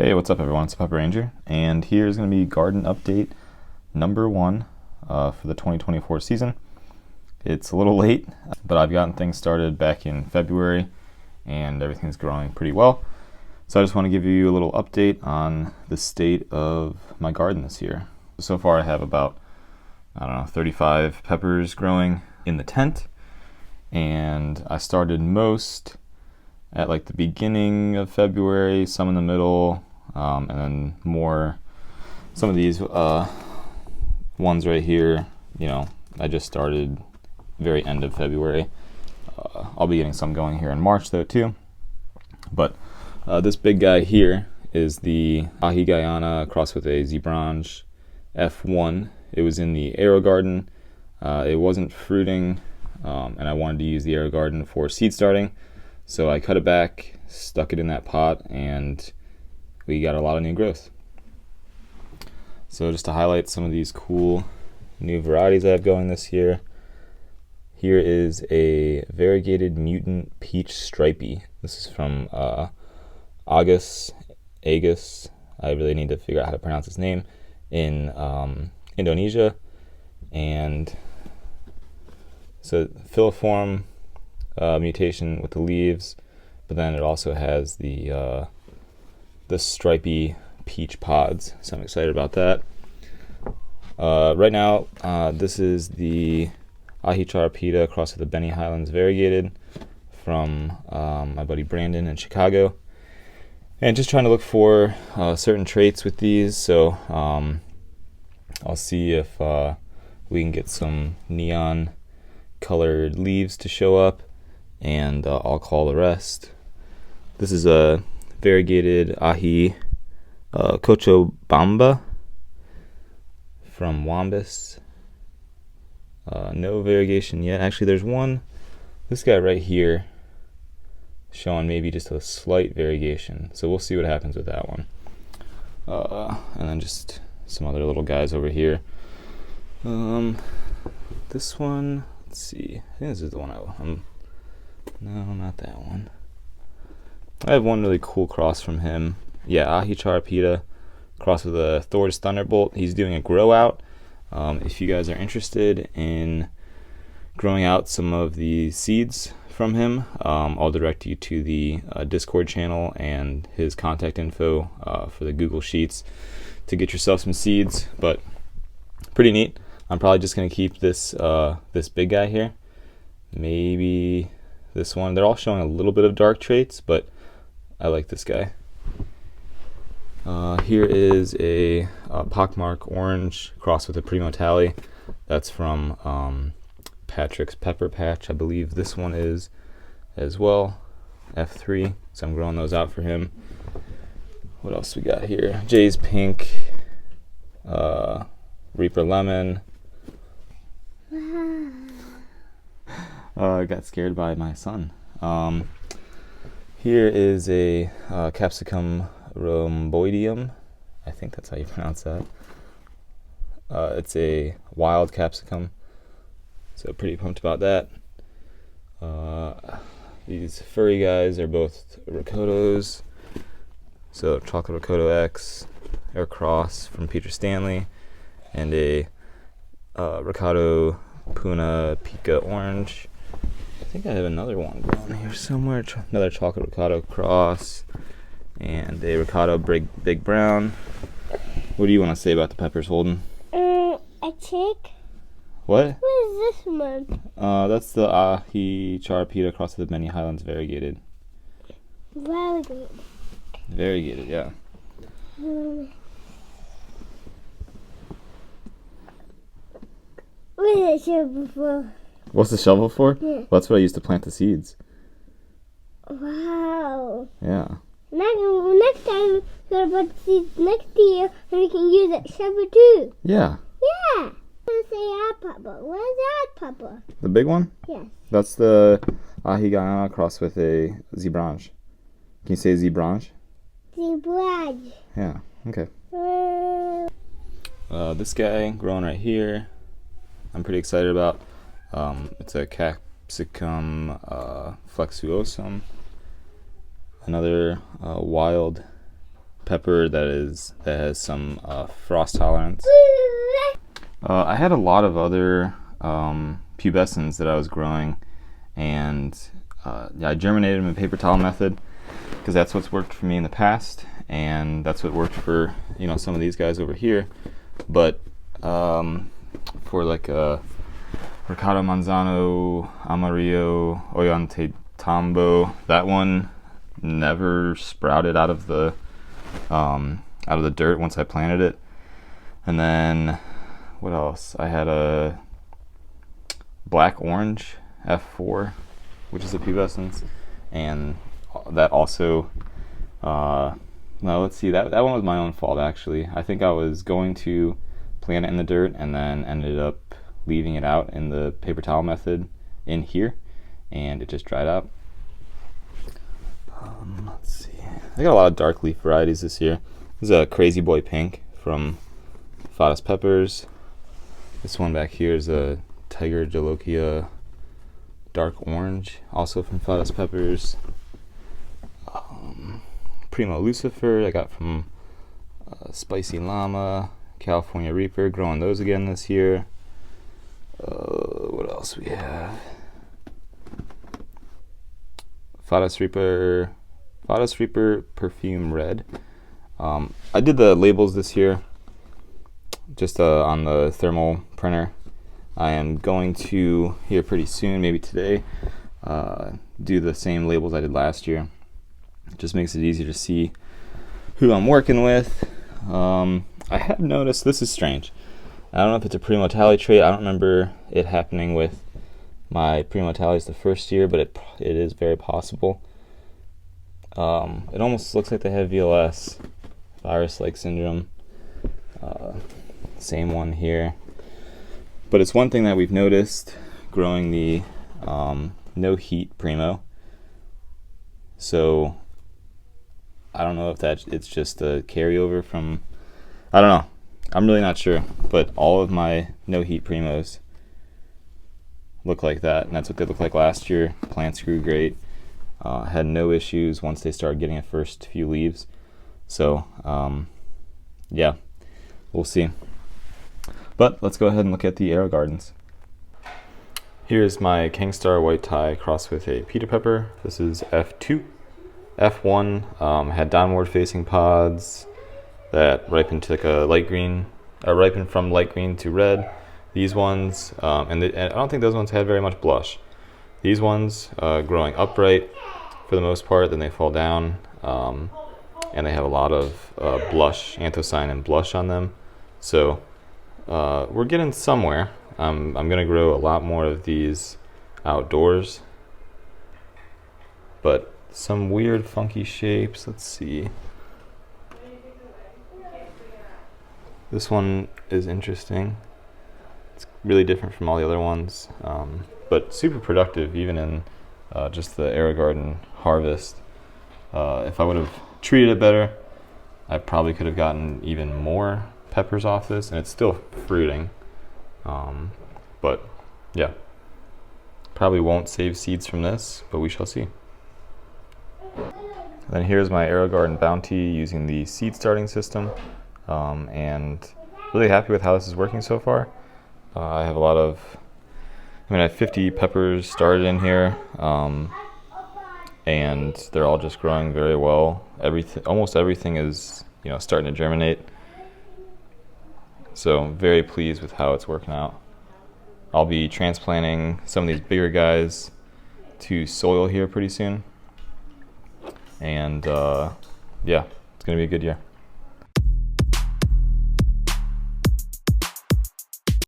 Hey, what's up everyone? It's Pepper Ranger, and here's going to be garden update number 1 for the 2024 season. It's a little late, but I've gotten things started back in February, and everything's growing pretty well. So I just want to give you a little update on the state of my garden this year. So far I have about, 35 peppers growing in the tent, and I started most at like the beginning of February, some in the middle, and then some of these ones right here, I just started very end of February. I'll be getting some going here in March though too. But this big guy here is the Aiyana Cross with a Zebranche F1. It was in the Aero Garden. It wasn't fruiting, and I wanted to use the Aero Garden for seed starting. So I cut it back, stuck it in that pot, and we got a lot of new growth. So just to highlight some of these cool new varieties I have going this year, here is a variegated mutant peach stripey. This is from Agus. I really need to figure out how to pronounce his name, in Indonesia. And so filiform mutation with the leaves, but then it also has the stripy peach pods, so I'm excited about that. Right now, this is the Charapita cross with the Benny Highlands variegated from my buddy Brandon in Chicago, and just trying to look for certain traits with these. So I'll see if we can get some neon colored leaves to show up, and I'll call the rest. This is a variegated Cochabamba from Wombus. No variegation yet. Actually, there's one, this guy right here, showing maybe just a slight variegation. So we'll see what happens with that one. And then just some other little guys over here. This one, let's see. I think this is the one no, not that one. I have one really cool cross from him. Yeah, Charapita cross with a Thors Thunderbolt. He's doing a grow out. If you guys are interested in growing out some of the seeds from him, I'll direct you to the Discord channel and his contact info for the Google Sheets to get yourself some seeds. But pretty neat. I'm probably just going to keep this big guy here. Maybe this one. They're all showing a little bit of dark traits, but I like this guy. Here is a Pockmark Orange crossed with a Primo Tally. That's from Patrick's Pepper Patch. I believe this one is as well. F3. So I'm growing those out for him. What else we got here? Jay's Pink. Reaper Lemon. I got scared by my son. Here is a Capsicum rhomboideum. I think that's how you pronounce that. It's a wild capsicum, so pretty pumped about that. These furry guys are both ricotos. So Chocolate Ricoto X, Air Cross from Peter Stanley, and a Ricoto Puna Pica Orange. I think I have another one growing here somewhere. Another Chocolate Ricoto Cross, and a Ricoto Big Brown. What do you want to say about the peppers, Holden? A chick. What? What is this one? That's the Charapita cross with the Benny Highlands variegated. Variegated. Variegated, yeah. What is the shovel for? What's the shovel for? Yeah. Well, that's what I used to plant the seeds. Wow. Yeah. Next time, we're going to put seeds next year, and we can use that shovel too. Yeah. Yeah. Let's say Papa. What is that, Papa? The big one? Yes. That's the Aiyana cross with a Zebranche. Can you say Zebranche? Zebranche. Yeah. Okay. This guy growing right here, I'm pretty excited about. It's a Capsicum flexuosum. Another wild pepper that has some frost tolerance. I had a lot of other pubescens that I was growing, and I germinated them in paper towel method because that's what's worked for me in the past, and that's what worked for some of these guys over here. But for like Ricardo Manzano, Amarillo, Ollante Tambo, that one never sprouted out of the dirt once I planted it. And then what else? I had a black orange F4, which is a pubescence, and that also no, let's see, that one was my own fault actually. I think I was going to plant it in the dirt and then ended up leaving it out in the paper towel method in here, and it just dried out. Let's see, I got a lot of dark leaf varieties this year. This is a Crazy Boy Pink from Fadas Peppers. This one back here is a Tiger Jalokia Dark Orange, also from Fadas Peppers. Primo Lucifer I got from Spicy Llama, California Reaper, growing those again this year. What else we have? Fadas Reaper Perfume Red. I did the labels this year just on the thermal printer. I am going to, here pretty soon, maybe today, do the same labels I did last year. It just makes it easier to see who I'm working with. I have noticed, this is strange, I don't know if it's a premortality trait. I don't remember it happening with my premortalities the first year, but it is very possible. It almost looks like they have VLS, virus-like syndrome. Same one here. But it's one thing that we've noticed growing the no heat primo. So I don't know if it's just a carryover from, I don't know. I'm really not sure, but all of my no heat primos look like that, and that's what they looked like last year. Plants grew great, had no issues once they started getting the first few leaves. So yeah, we'll see. But let's go ahead and look at the Aero Gardens. Here's my Kingstar white tie crossed with a Peter Pepper. This is F2. F1 had downward facing pods that ripened to like a light green, ripened from light green to red. These ones, and I don't think those ones had very much blush. These ones growing upright for the most part, then they fall down, and they have a lot of blush, anthocyanin blush on them. So we're getting somewhere. I'm gonna grow a lot more of these outdoors, but some weird funky shapes. Let's see. This one is interesting. It's really different from all the other ones, but super productive even in just the Aero Garden harvest. If I would have treated it better, I probably could have gotten even more peppers off this, and it's still fruiting. But yeah, probably won't save seeds from this, but we shall see. And then here's my Aero Garden Bounty using the seed starting system, and really happy with how this is working so far. I have I have 50 peppers started in here, and they're all just growing very well. Almost everything is starting to germinate. So very pleased with how it's working out. I'll be transplanting some of these bigger guys to soil here pretty soon. And yeah, it's gonna be a good year.